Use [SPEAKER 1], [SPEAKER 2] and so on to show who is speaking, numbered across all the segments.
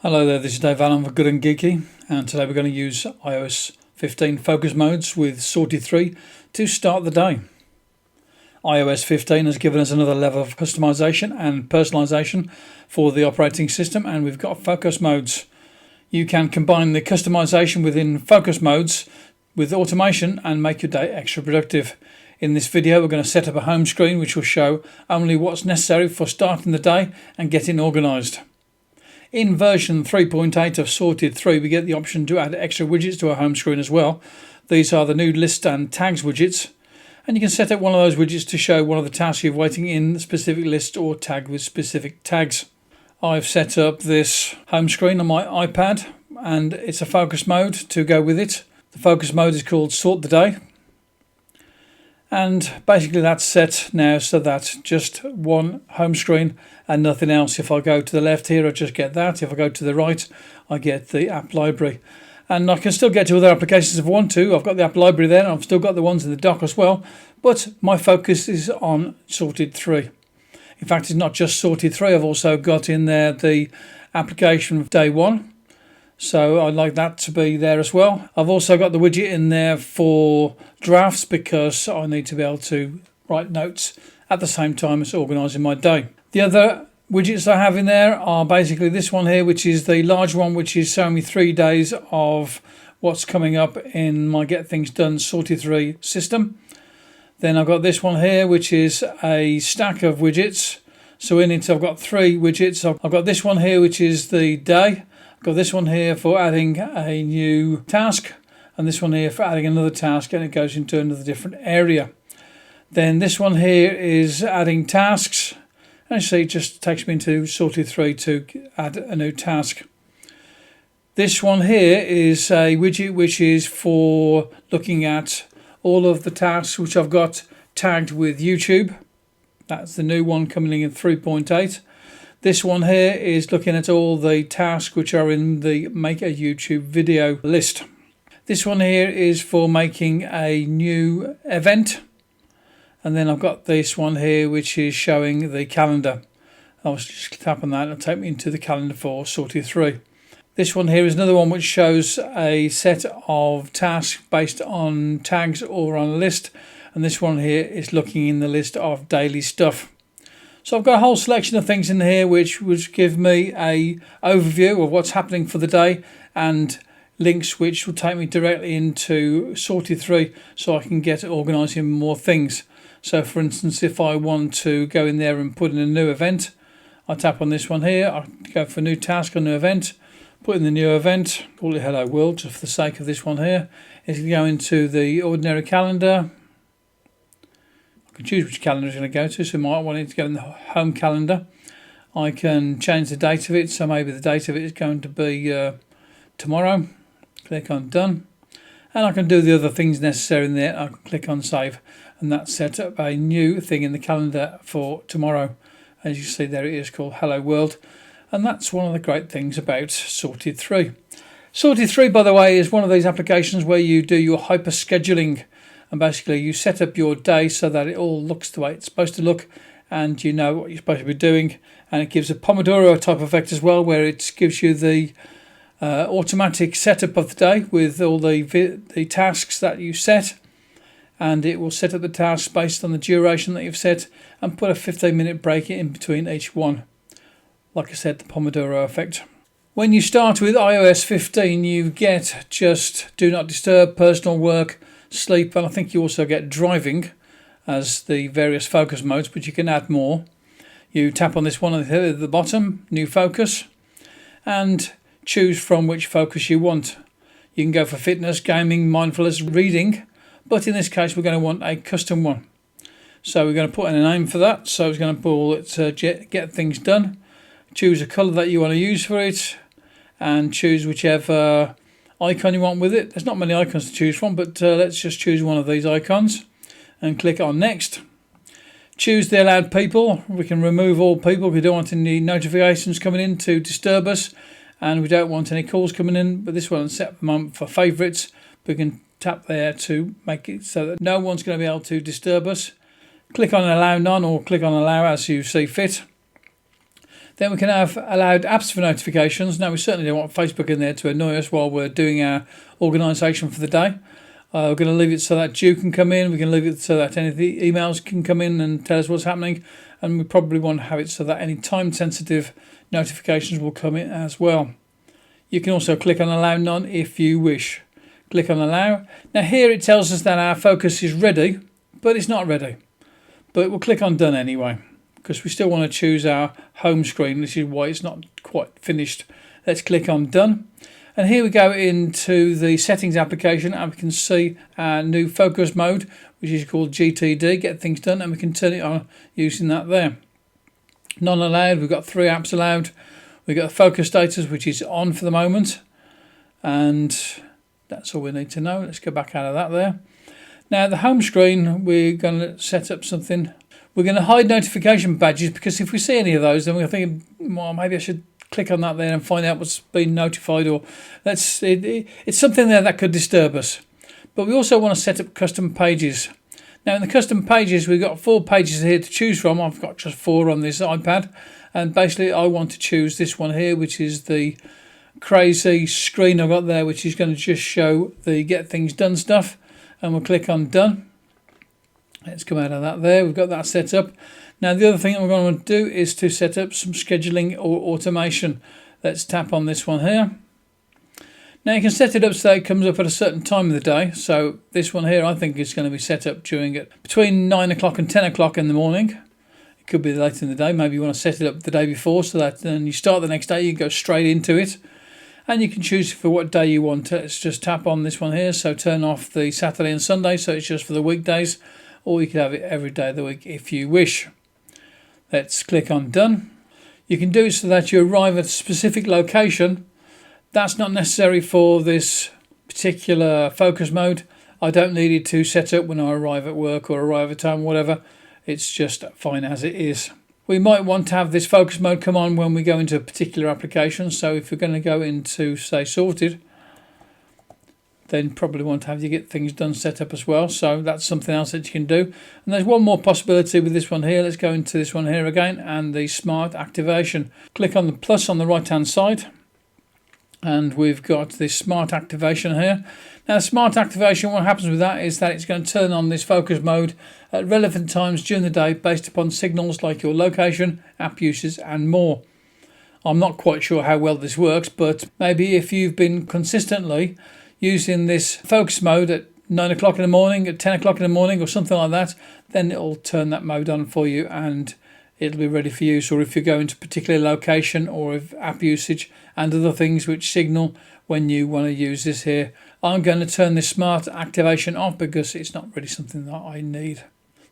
[SPEAKER 1] Hello there, this is Dave Allen for Good and Geeky, and today we're going to use iOS 15 focus modes with sorted 3 to start the day. iOS 15 has given us another level of customization and personalisation for the operating system, and we've got focus modes. You can combine the customization within focus modes with automation and make your day extra productive. In this video we're going to set up a home screen which will show only what's necessary for starting the day and getting organised. In version 3.8 of Sorted 3, we get the option to add extra widgets to our home screen as well. These are the new list and tags widgets, and you can set up one of those widgets to show one of the tasks you're waiting in the specific list or tag with specific tags. I've set up this home screen on my iPad, and it's a focus mode to go with it. The focus mode is called Sort the Day. And basically that's set now so that just one home screen and nothing else. If I go to the left here, I just get that. If I go to the right, I get the app library. And I can still get to other applications if I want to. I've got the app library there, and I've still got the ones in the dock as well. But my focus is on Sorted 3. In fact, it's not just Sorted 3. I've also got in there the application of day 1. So I'd like that to be there as well. I've also got the widget in there for drafts because I need to be able to write notes at the same time as organising my day. The other widgets I have in there are basically this one here, which is the large one, which is showing me 3 days of what's coming up in my Get Things Done Sorted 3 system. Then I've got this one here, which is a stack of widgets. So in it I've got 3 widgets. I've got this one here, which is the day. Got this one here for adding a new task, and this one here for adding another task, and it goes into another different area. Then this one here is adding tasks, and you see it just takes me into Sorted 3 to add a new task. This one here is a widget which is for looking at all of the tasks which I've got tagged with YouTube. That's the new one coming in 3.8. This one here is looking at all the tasks which are in the Make a YouTube Video list. This one here is for making a new event. And then I've got this one here which is showing the calendar. I'll just tap on that and it'll take me into the calendar for Sorted 3. This one here is another one which shows a set of tasks based on tags or on a list. And this one here is looking in the list of daily stuff. So I've got a whole selection of things in here which would give me a overview of what's happening for the day, and links which will take me directly into Sorted 3 so I can get organising more things. So for instance, if I want to go in there and put in a new event, I tap on this one here, I go for new task or new event, put in the new event, call it Hello World just for the sake of this one here. It's going to go into the ordinary calendar. I can choose which calendar it's going to go to, so I might want it to go in the home calendar. I can change the date of it, so maybe the date of it is going to be tomorrow. Click on Done. And I can do the other things necessary in there. I can click on Save, and that sets up a new thing in the calendar for tomorrow. As you see there, it is called Hello World. And that's one of the great things about Sorted 3. Sorted 3, by the way, is one of these applications where you do your hyper scheduling. And basically you set up your day so that it all looks the way it's supposed to look, and you know what you're supposed to be doing. And it gives a Pomodoro type effect as well, where it gives you the automatic setup of the day with all the tasks that you set. And it will set up the tasks based on the duration that you've set and put a 15-minute break in between each one. Like I said, the Pomodoro effect. When you start with iOS 15, you get just Do Not Disturb, Personal Work, Sleep, and I think you also get Driving as the various focus modes, but you can add more. You tap on this one at the bottom, New Focus, and choose from which focus you want. You can go for fitness, gaming, mindfulness, reading, but in this case we're going to want a custom one. So we're going to put in a name for that, so it's going to call it Get Things Done. Choose a colour that you want to use for it, and choose whichever icon you want with it. There's not many icons to choose from, but let's just choose one of these icons and click on Next. Choose the allowed people. We can remove all people. We don't want any notifications coming in to disturb us, and we don't want any calls coming in, but this one is set at the moment for favourites. We can tap there to make it so that no one's going to be able to disturb us. Click on Allow None or click on Allow as you see fit. Then we can have allowed apps for notifications. Now we certainly don't want Facebook in there to annoy us while we're doing our organisation for the day. We're going to leave it so that Dew can come in. We can leave it so that any of the emails can come in and tell us what's happening. And we probably want to have it so that any time-sensitive notifications will come in as well. You can also click on Allow None if you wish. Click on Allow. Now here it tells us that our focus is ready, but it's not ready. But we'll click on Done anyway, because we still want to choose our home screen. This is why it's not quite finished. Let's click on Done. And here we go into the settings application, and we can see our new focus mode, which is called GTD, Get Things Done, and we can turn it on using that there. None allowed. We've got 3 apps allowed. We've got focus status, which is on for the moment. And that's all we need to know. Let's go back out of that there. Now the home screen, we're going to set up something. We're going to hide notification badges, because if we see any of those, then we're thinking, well, maybe I should click on that there and find out what's been notified, or it's something there that could disturb us. But we also want to set up custom pages. Now in the custom pages, we've got 4 pages here to choose from. I've got just 4 on this iPad, and basically I want to choose this one here, which is the crazy screen I've got there, which is going to just show the Get Things Done stuff. And we'll click on Done. Let's come out of that there. We've got that set up. Now the other thing that we're going to do is to set up some scheduling or automation. Let's tap on this one here. Now you can set it up so it comes up at a certain time of the day. So this one here I think is going to be set up during between 9 o'clock and 10 o'clock in the morning. It could be later in the day. Maybe you want to set it up the day before so that then you start the next day, you go straight into it. And you can choose for what day you want. Let's just tap on this one here. So turn off the Saturday and Sunday, so it's just for the weekdays. Or you could have it every day of the week if you wish. Let's click on Done. You can do it so that you arrive at a specific location. That's not necessary for this particular focus mode. I don't need it to set up when I arrive at work or arrive at home, whatever. It's just fine as it is. We might want to have this focus mode come on when we go into a particular application. So if we're going to go into, say, Sorted, then probably want to have you Get Things Done set up as well. So that's something else that you can do. And there's one more possibility with this one here. Let's go into this one here again, and the Smart Activation. Click on the plus on the right hand side, and we've got this Smart Activation here. Now Smart Activation, what happens with that is that it's going to turn on this focus mode at relevant times during the day based upon signals like your location, app uses and more. I'm not quite sure how well this works, but maybe if you've been consistently using this focus mode at 9 o'clock in the morning, at 10 o'clock in the morning or something like that, then it'll turn that mode on for you and it'll be ready for use. Or if you go into a particular location, or if app usage and other things which signal when you want to use this here. I'm going to turn this Smart Activation off because it's not really something that I need.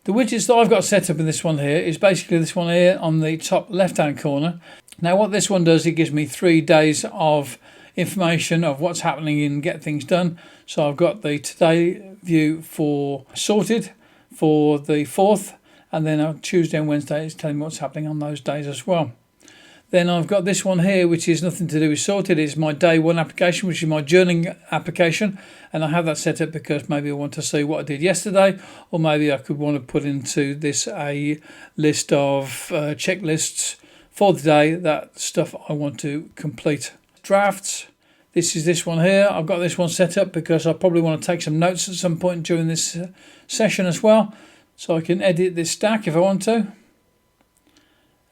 [SPEAKER 1] The widgets that I've got set up in this one here is basically this one here on the top left hand corner. Now what this one does, it gives me 3 days of information of what's happening in Get Things Done. So I've got the today view for Sorted for the 4th, and then on Tuesday and Wednesday it's telling me what's happening on those days as well. Then I've got this one here, which is nothing to do with Sorted. It's my day 1 application, which is my journaling application. And I have that set up because maybe I want to see what I did yesterday, or maybe I could want to put into this a list of checklists for the day, that stuff I want to complete. Drafts. This is this one here. I've got this one set up because I probably want to take some notes at some point during this session as well. So I can edit this stack if I want to.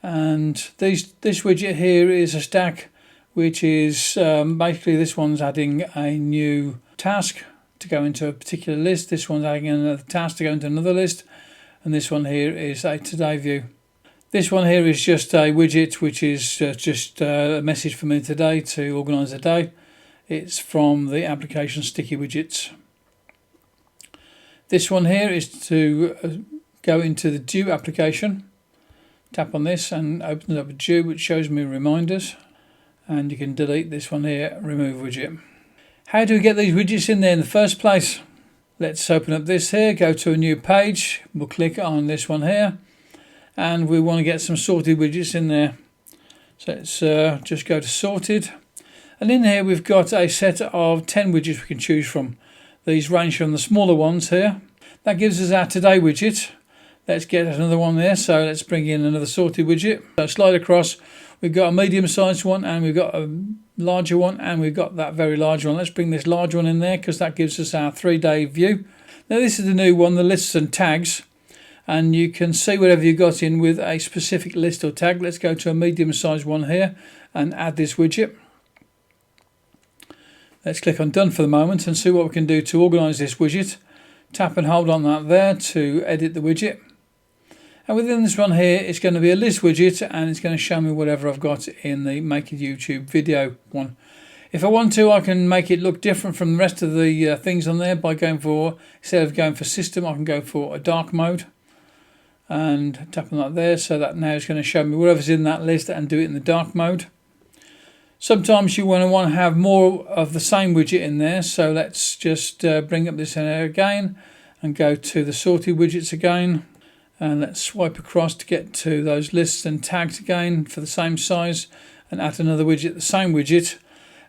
[SPEAKER 1] And this widget here is a stack which is basically this one's adding a new task to go into a particular list. This one's adding another task to go into another list. And this one here is a today view. This one here is just a widget which is just a message for me today to organise the day. It's from the application Sticky Widgets. This one here is to go into the Due application. Tap on this and opens up a Due which shows me reminders, and you can delete this one here, remove widget. How do we get these widgets in there in the first place? Let's open up this here, go to a new page, we'll click on this one here, and we want to get some sorted widgets in there. So let's just go to Sorted, and in here we've got a set of 10 widgets we can choose from. These range from the smaller ones here. That gives us our today widget. Let's get another one there, so let's bring in another sorted widget. So slide across, We've got a medium-sized one, and we've got a larger one, and we've got that very large one. Let's bring this large one in there because that gives us our 3-day view. Now this is the new one, the lists and tags, and you can see whatever you got in with a specific list or tag. Let's go to a medium-sized one here and add this widget. Let's click on done for the moment and see what we can do to organise this widget. Tap and hold on that there to edit the widget. And within this one here, it's going to be a list widget, and it's going to show me whatever I've got in the Make a YouTube video one. If I want to, I can make it look different from the rest of the things on there by going for, instead of going for system, I can go for a dark mode. And tap on that there, so that now is going to show me whatever's in that list and do it in the dark mode. Sometimes you want to have more of the same widget in there, so let's just bring up this area again and go to the sorted widgets again. And let's swipe across to get to those lists and tags again for the same size, and add another widget, the same widget.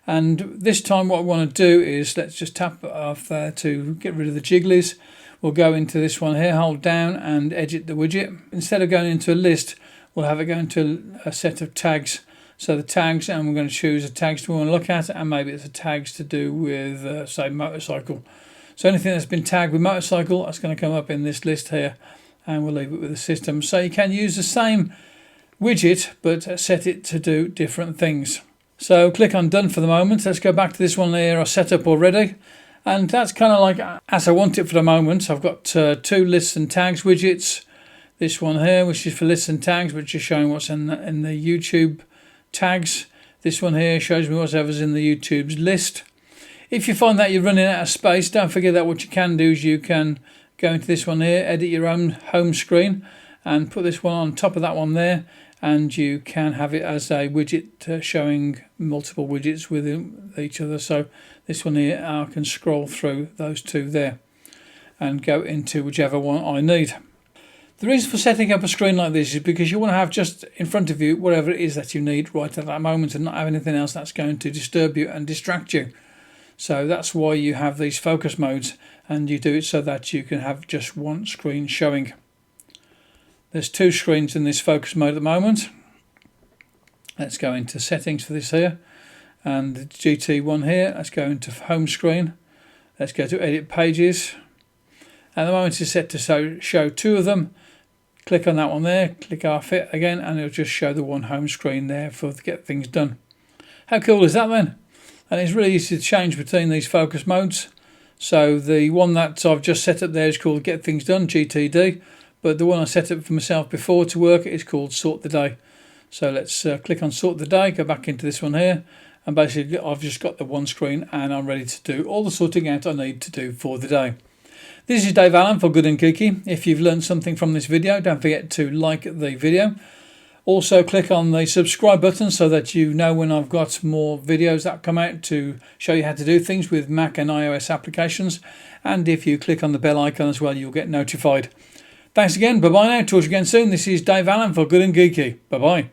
[SPEAKER 1] And this time what I want to do is, let's just tap off there to get rid of the jigglies. We'll go into this one here, hold down and edit the widget. Instead of going into a list, we'll have it go into a set of tags. So the tags, and we're going to choose the tags we want to look at, and maybe it's the tags to do with, say, motorcycle. So anything that's been tagged with motorcycle, that's going to come up in this list here. And we'll leave it with the system. So you can use the same widget but set it to do different things. So click on done for the moment. Let's go back to this one here I set up already, and that's kind of like as I want it for the moment. I've got 2 lists and tags widgets. This one here, which is for lists and tags, which is showing what's in the YouTube tags. This one here shows me whatever's in the YouTube's list. If you find that you're running out of space, don't forget that what you can do is you can go into this one here, edit your own home screen, and put this one on top of that one there, and you can have it as a widget showing multiple widgets within each other. So this one here, I can scroll through those 2 there and go into whichever one I need. The reason for setting up a screen like this is because you want to have just in front of you whatever it is that you need right at that moment, and not have anything else that's going to disturb you and distract you. So that's why you have these focus modes, and you do it so that you can have just one screen showing. There's 2 screens in this focus mode at the moment. Let's go into settings for this here, and the GT one here, let's go into home screen. Let's go to edit pages. At the moment it's set to show 2 of them. Click on that one there, click off it again, and it'll just show the one home screen there for to get things done. How cool is that then? And it's really easy to change between these focus modes. So the one that I've just set up there is called Get Things Done, GTD, but the one I set up for myself before to work is called Sort the Day. So let's click on Sort the Day, go back into this one here, and basically I've just got the one screen and I'm ready to do all the sorting out I need to do for the day. This is Dave Allen for Good and Geeky. If you've learned something from this video, don't forget to like the video. Also click on the subscribe button so that you know when I've got more videos that come out to show you how to do things with Mac and iOS applications. And if you click on the bell icon as well, you'll get notified. Thanks again. Bye-bye now. Talk to you again soon. This is Dave Allen for Good and Geeky. Bye-bye.